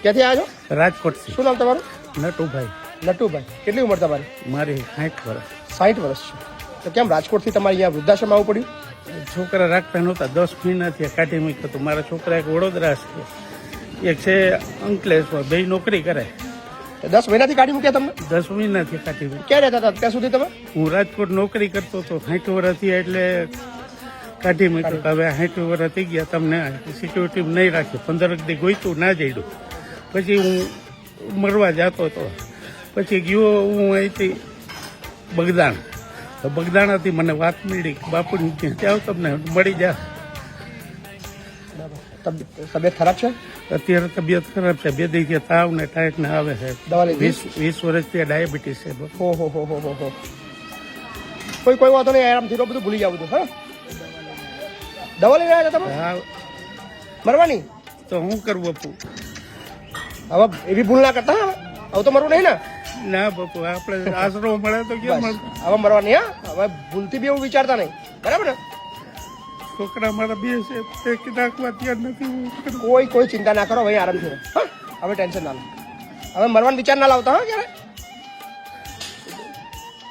ક્યાંથી આવ્યા છો? રાજકોટથી. શું નામ તમારું? નટુભાઈ. નટુભાઈ. કેટલી ઉંમર તમારી? મારી 60 વર્ષ. 60 વર્ષ છે. તો કેમ રાજકોટથી તમારે અહીંયા વૃદ્ધાશ્રમ આવવું પડ્યું? છોકરા રાખતા નહોતા, 10 મહિનાથી કાઢી મૂક્યો હતો. મારા છોકરા એક વડોદરા છે, એક છે અંકલેશ્વર, બે નોકરી કરે. 10 મહિનાથી કાઢી મૂક્યા તમને? 10 મહિનાથી કાઢી મૂક્યા. ક્યાં રહેતા હતા અત્યાર સુધી તમે? હું રાજકોટ નોકરી કરતો હતો, 60 વર્ષથી, એટલે કાઢી મૂક્યો. હવે 60 વર્ષ થઈ ગયા, તમને સિક્યુરિટી નહીં રાખી. 15 દી ગોઈતું ના જઈડું. પછી હું મરવા જતો હતો. પછી ગયો હું અહીંથી બગદાણ. તો બગદાણાથી મને વાત મળી, બાપુની ત્યાં તમને મળી જા. તબિયત ખરાબ છે? અત્યારે તબિયત ખરાબ છે, બે દિવસથી તાવ ને ટાઈટ ને આવે છે. દવા લીધી? 20 વર્ષથી ડાયાબિટીસ છે. હો. કોઈ વાંધો નહીં, આરામથી તો બધું ભૂલી જાવ બધું. હા, દવા લઈને આવ્યા તમે? હા. મરવાની? તો હું કરવું બાપુ? હવે એવી ભૂલ ના કરતા. હવે તો મરવું નહીં ને? ના બાપુ, આપણે આશરો મળે તો કેમ મળે? હવે મરવાની. હા, હવે ભૂલથી બી એવું વિચારતા નહીં, બરાબર ને? છોકરા મારા બે છે, તે નાખવા તૈયાર નથી. કોઈ ચિંતા ના કરો ભાઈ, આરામથી રહો. હા, હવે ટેન્શન ના લો. હવે મરવાનો વિચાર ના લાવતા. હા, ક્યારે